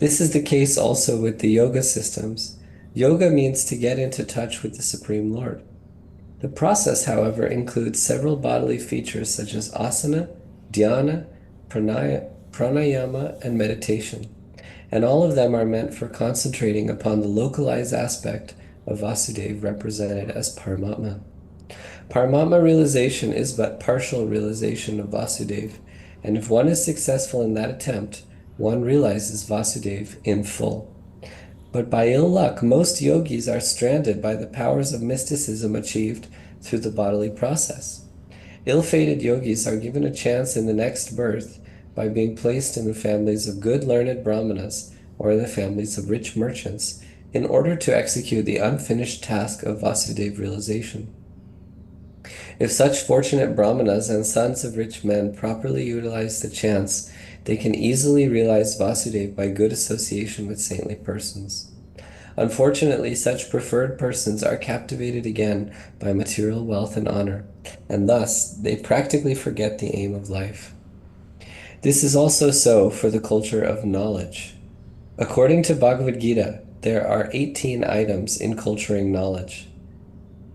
This is the case also with the yoga systems. Yoga means to get into touch with the Supreme Lord. The process, however, includes several bodily features such as asana, dhyana, pranayama, and meditation, and all of them are meant for concentrating upon the localized aspect of Vasudeva represented as Paramatma. Paramatma realization is but partial realization of Vasudeva, and if one is successful in that attempt, one realizes Vasudeva in full. But by ill luck, most yogis are stranded by the powers of mysticism achieved through the bodily process. Ill-fated yogis are given a chance in the next birth by being placed in the families of good learned brahmanas or in the families of rich merchants in order to execute the unfinished task of Vasudeva realization. If such fortunate brahmanas and sons of rich men properly utilize the chance, they can easily realize Vasudeva by good association with saintly persons. Unfortunately, such preferred persons are captivated again by material wealth and honor, and thus they practically forget the aim of life. This is also so for the culture of knowledge. According to Bhagavad Gita, there are 18 items in culturing knowledge.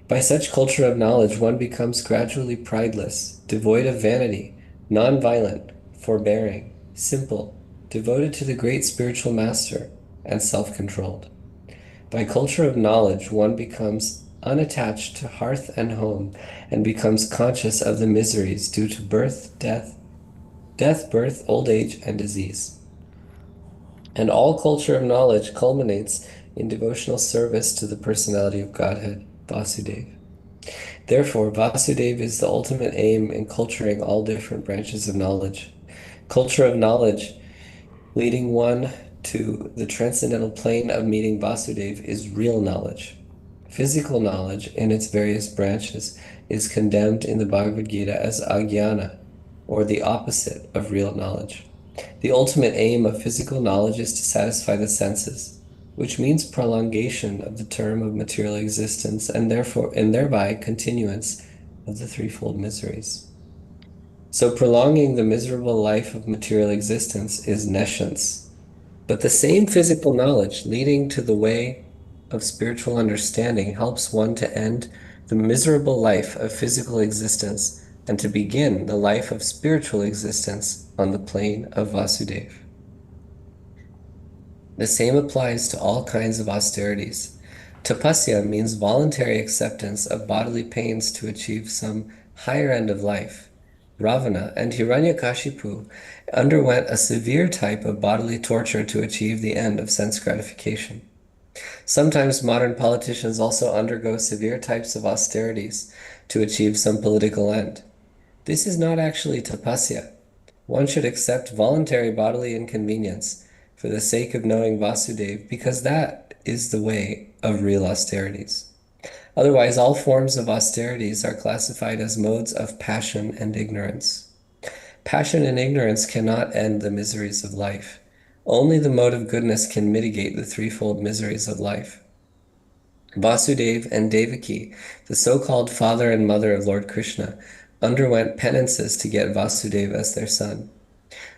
By such culture of knowledge, one becomes gradually prideless, devoid of vanity, non-violent, forbearing, simple, devoted to the great spiritual master, and self-controlled. By culture of knowledge, one becomes unattached to hearth and home and becomes conscious of the miseries due to birth, birth, old age, and disease. And all culture of knowledge culminates in devotional service to the Personality of Godhead, Vasudeva. Therefore, Vasudeva is the ultimate aim in culturing all different branches of knowledge. Culture of knowledge, leading one to the transcendental plane of meeting Vasudeva, is real knowledge. Physical knowledge, in its various branches, is condemned in the Bhagavad Gita as ajnana, or the opposite of real knowledge. The ultimate aim of physical knowledge is to satisfy the senses. which means prolongation of the term of material existence and thereby continuance of the threefold miseries. So prolonging the miserable life of material existence is nescience. But the same physical knowledge leading to the way of spiritual understanding helps one to end the miserable life of physical existence and to begin the life of spiritual existence on the plane of Vasudeva. The same applies to all kinds of austerities. Tapasya means voluntary acceptance of bodily pains to achieve some higher end of life. Ravana and Hiranyakashipu underwent a severe type of bodily torture to achieve the end of sense gratification. Sometimes modern politicians also undergo severe types of austerities to achieve some political end. This is not actually tapasya. One should accept voluntary bodily inconvenience for the sake of knowing Vasudeva, because that is the way of real austerities. Otherwise, all forms of austerities are classified as modes of passion and ignorance. Passion and ignorance cannot end the miseries of life. Only the mode of goodness can mitigate the threefold miseries of life. Vasudeva and Devaki, the so-called father and mother of Lord Krishna, underwent penances to get Vasudeva as their son.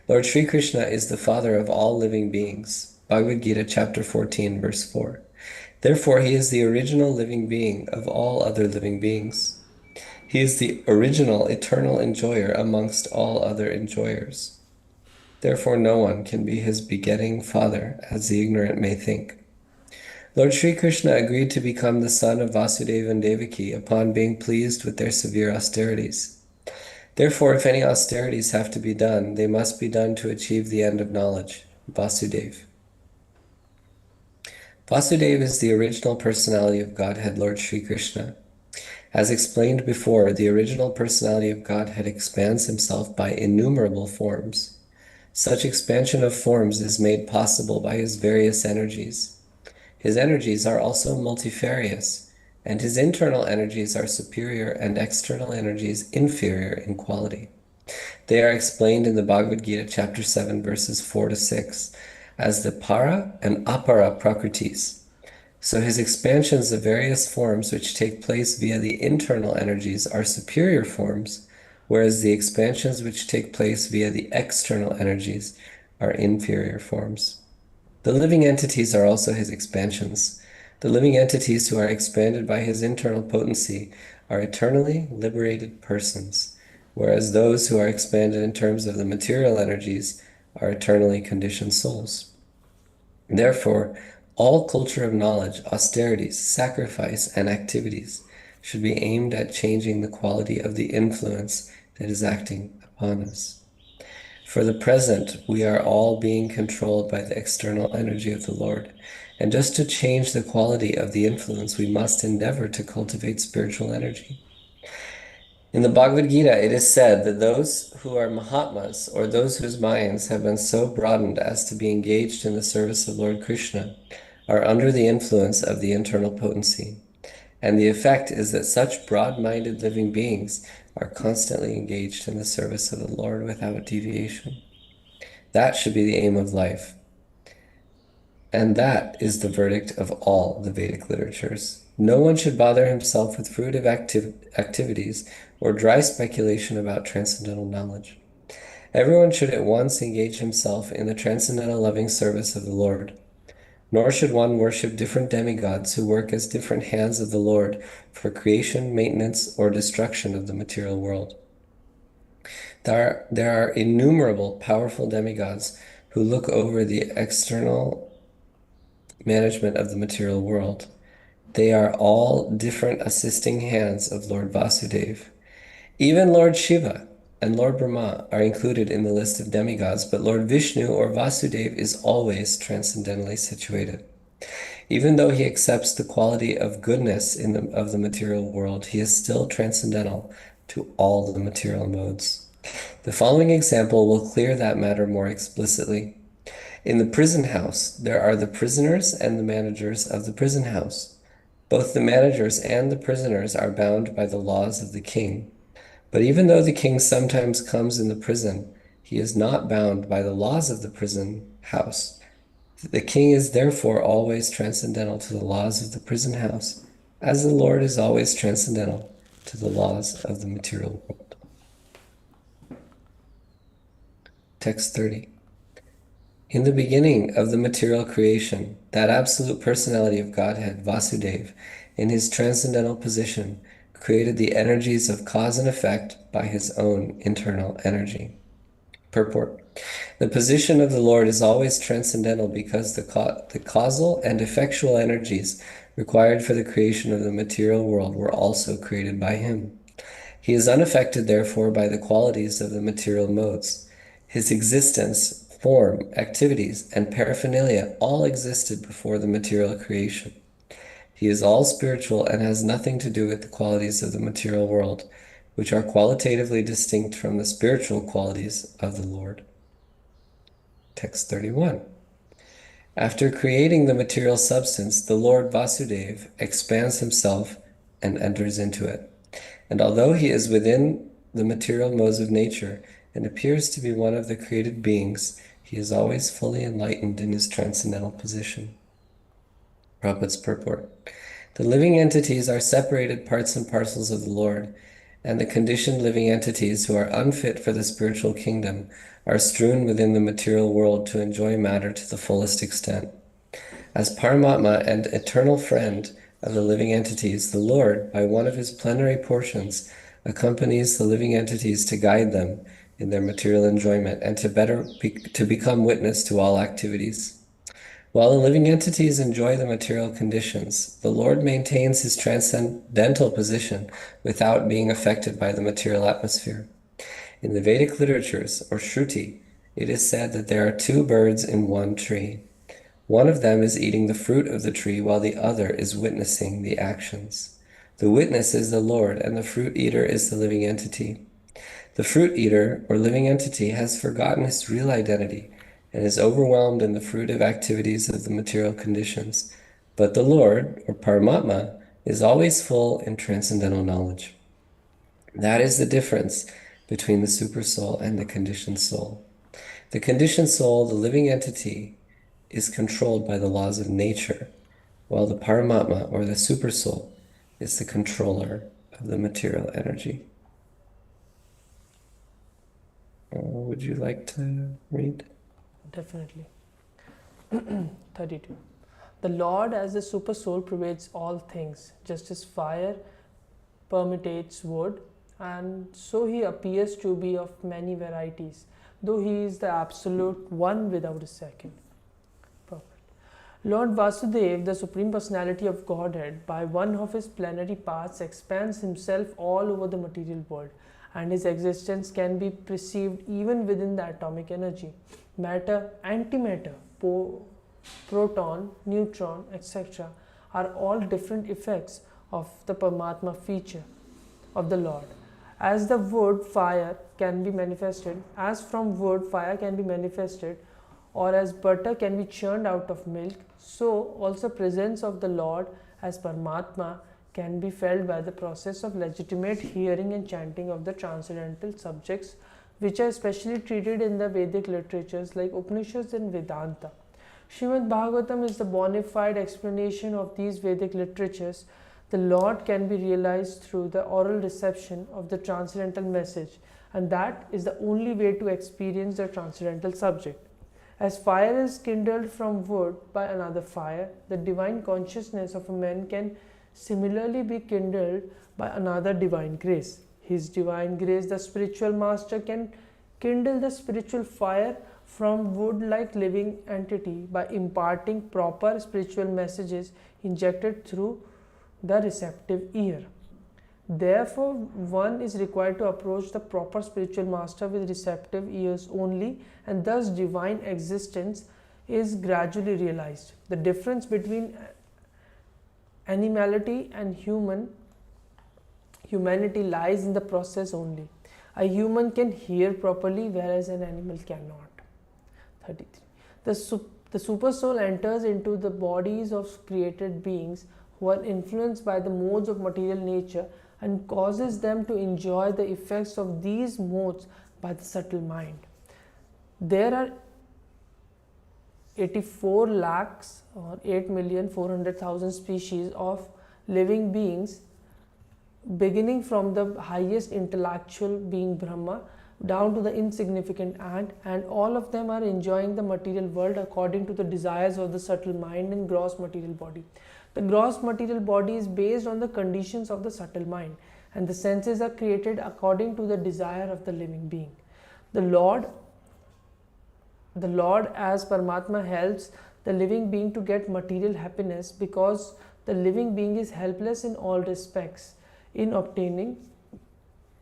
Lord Sri Krishna is the father of all living beings. Bhagavad Gita chapter 14, verse 4. Therefore, he is the original living being of all other living beings. He is the original eternal enjoyer amongst all other enjoyers. Therefore, no one can be his begetting father, as the ignorant may think. Lord Sri Krishna agreed to become the son of Vasudeva and Devaki upon being pleased with their severe austerities. Therefore, if any austerities have to be done, they must be done to achieve the end of knowledge, Vasudeva. Vasudeva is the original personality of Godhead, Lord Sri Krishna. As explained before, the original personality of Godhead expands himself by innumerable forms. Such expansion of forms is made possible by his various energies. His energies are also multifarious, and his internal energies are superior and external energies inferior in quality. They are explained in the Bhagavad Gita chapter 7 verses 4 to 6 as the para and apara prakritis. So his expansions of various forms which take place via the internal energies are superior forms, whereas the expansions which take place via the external energies are inferior forms. The living entities are also his expansions. The living entities who are expanded by his internal potency are eternally liberated persons, whereas those who are expanded in terms of the material energies are eternally conditioned souls. Therefore, all culture of knowledge, austerities, sacrifice, and activities should be aimed at changing the quality of the influence that is acting upon us. For the present, we are all being controlled by the external energy of the Lord. And just to change the quality of the influence, we must endeavor to cultivate spiritual energy. In the Bhagavad Gita, it is said that those who are Mahatmas, or those whose minds have been so broadened as to be engaged in the service of Lord Krishna, are under the influence of the internal potency. And the effect is that such broad-minded living beings are constantly engaged in the service of the Lord without deviation. That should be the aim of life. And that is the verdict of all the Vedic literatures. No one should bother himself with fruitive activities or dry speculation about transcendental knowledge. Everyone should at once engage himself in the transcendental loving service of the Lord. Nor should one worship different demigods who work as different hands of the Lord for creation, maintenance, or destruction of the material world. There are innumerable powerful demigods who look over the external management of the material world. They are all different assisting hands of Lord Vasudeva. Even Lord Shiva and Lord Brahma are included in the list of demigods, but Lord Vishnu or Vasudeva is always transcendently situated. Even though he accepts the quality of goodness of the material world, he is still transcendental to all the material modes. The following example will clear that matter more explicitly. In the prison house, there are the prisoners and the managers of the prison house. Both the managers and the prisoners are bound by the laws of the king. But even though the king sometimes comes in the prison, he is not bound by the laws of the prison house. The king is therefore always transcendental to the laws of the prison house, as the Lord is always transcendental to the laws of the material world. Text 30. In the beginning of the material creation, that absolute personality of Godhead, Vasudeva, in his transcendental position, created the energies of cause and effect by his own internal energy. Purport. The position of the Lord is always transcendental because the causal and effectual energies required for the creation of the material world were also created by him. He is unaffected, therefore, by the qualities of the material modes. His existence, form, activities, and paraphernalia all existed before the material creation. He is all spiritual and has nothing to do with the qualities of the material world, which are qualitatively distinct from the spiritual qualities of the Lord. Text 31. After creating the material substance, the Lord Vasudeva expands himself and enters into it. And although he is within the material modes of nature and appears to be one of the created beings, he is always fully enlightened in his transcendental position. Prabhupada's purport. The living entities are separated parts and parcels of the Lord, and the conditioned living entities who are unfit for the spiritual kingdom are strewn within the material world to enjoy matter to the fullest extent. As Paramatma and eternal friend of the living entities, the Lord, by one of his plenary portions, accompanies the living entities to guide them in their material enjoyment and to become witness to all activities. While the living entities enjoy the material conditions, the Lord maintains his transcendental position without being affected by the material atmosphere. In the Vedic literatures, or Shruti, it is said that there are two birds in one tree. One of them is eating the fruit of the tree while the other is witnessing the actions. The witness is the Lord, and the fruit eater is the living entity. The fruit eater, or living entity, has forgotten his real identity and is overwhelmed in the fruitive activities of the material conditions. But the Lord, or Paramatma, is always full in transcendental knowledge. That is the difference between the supersoul and the conditioned soul. The conditioned soul, the living entity, is controlled by the laws of nature, while the Paramatma, or the supersoul, is the controller of the material energy. Would you like to read? Definitely. 32. The Lord as the super soul pervades all things, just as fire permeates wood, and so he appears to be of many varieties, though he is the absolute one without a second. Perfect. Lord Vasudeva, the Supreme Personality of Godhead, by one of his plenary paths expands himself all over the material world, and his existence can be perceived even within the atomic energy. Matter, antimatter, proton, neutron, etc. are all different effects of the Paramatma feature of the Lord. As the wood, fire can be manifested, as from wood, fire can be manifested, or as butter can be churned out of milk, so also presence of the Lord as Paramatma can be felt by the process of legitimate hearing and chanting of the transcendental subjects, which are especially treated in the Vedic literatures like Upanishads and Vedanta. Śrīmad-Bhāgavatam is the bona fide explanation of these Vedic literatures. The Lord can be realized through the oral reception of the transcendental message, and that is the only way to experience the transcendental subject. As fire is kindled from wood by another fire, the divine consciousness of a man can similarly be kindled by another divine grace. His divine grace, the spiritual master, can kindle the spiritual fire from wood-like living entity by imparting proper spiritual messages injected through the receptive ear. Therefore, one is required to approach the proper spiritual master with receptive ears only, and thus divine existence is gradually realized. The difference between animality and humanity lies in the process only. A human can hear properly, whereas an animal cannot. 33. The super soul enters into the bodies of created beings who are influenced by the modes of material nature and causes them to enjoy the effects of these modes by the subtle mind. There are 84 lakhs or 8,400,000 species of living beings, beginning from the highest intellectual being Brahma down to the insignificant ant, and all of them are enjoying the material world according to the desires of the subtle mind and gross material body. The gross material body is based on the conditions of the subtle mind, and the senses are created according to the desire of the living being. The Lord as Paramatma helps the living being to get material happiness, because the living being is helpless in all respects in obtaining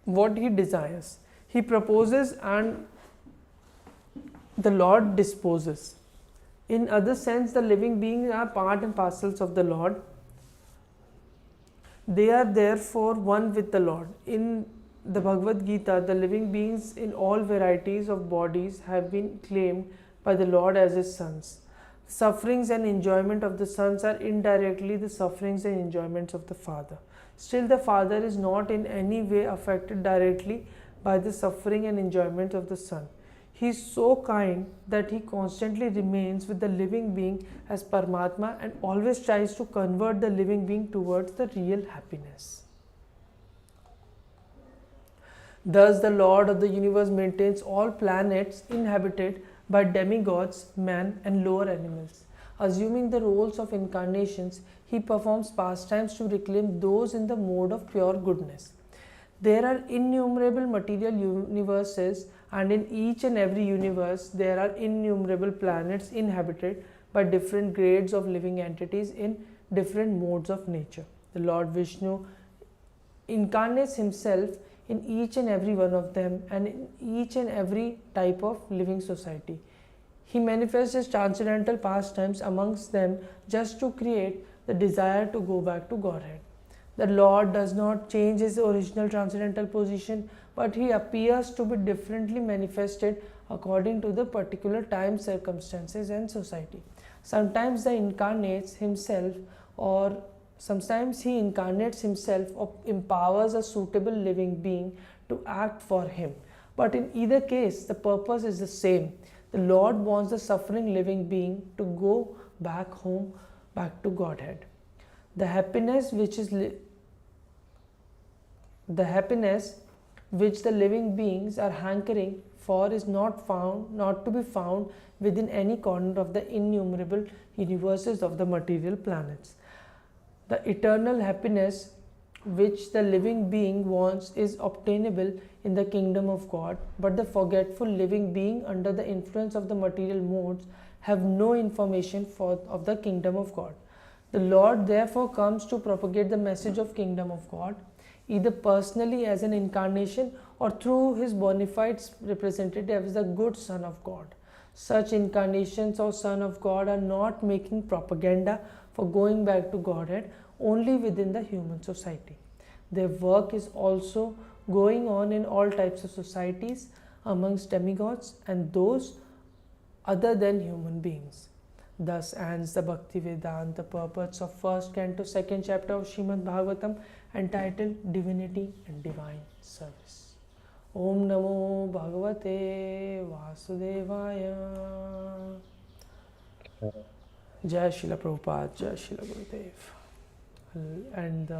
what he desires. He proposes and the Lord disposes. In other sense, the living beings are part and parcels of the Lord. They are therefore one with the Lord. In the Bhagavad Gita, the living beings in all varieties of bodies have been claimed by the Lord as his sons. Sufferings and enjoyment of the sons are indirectly the sufferings and enjoyments of the father. Still, the father is not in any way affected directly by the suffering and enjoyment of the son. He is so kind that he constantly remains with the living being as Paramatma and always tries to convert the living being towards the real happiness. Thus, the Lord of the universe maintains all planets inhabited by demigods, man, and lower animals. Assuming the roles of incarnations, he performs pastimes to reclaim those in the mode of pure goodness. There are innumerable material universes, and in each and every universe there are innumerable planets inhabited by different grades of living entities in different modes of nature. The Lord Vishnu incarnates himself in each and every one of them and in each and every type of living society. He manifests his transcendental pastimes amongst them just to create the desire to go back to Godhead. The Lord does not change his original transcendental position, but he appears to be differently manifested according to the particular time, circumstances, and society. Sometimes he incarnates himself or empowers a suitable living being to act for him. But in either case, the purpose is the same. The Lord wants the suffering living being to go back home, back to Godhead. The happiness which the living beings are hankering for is not to be found within any corner of the innumerable universes of the material planets. The eternal happiness which the living being wants is obtainable in the kingdom of God, but the forgetful living being under the influence of the material modes have no information of the kingdom of God. The Lord therefore comes to propagate the message of kingdom of God, either personally as an incarnation or through his bona fide representative as the good Son of God. Such incarnations or Son of God are not making propaganda for going back to Godhead only within the human society. Their work is also going on in all types of societies amongst demigods and those other than human beings. Thus ends the Bhakti Vedanta purports of first canto, second chapter of Śrīmad-Bhāgavatam, entitled Divinity and Divine Service. Om Namo Bhagavate Vasudevaya. Jai Srila Prabhupada, Jai Srila Gurudev. And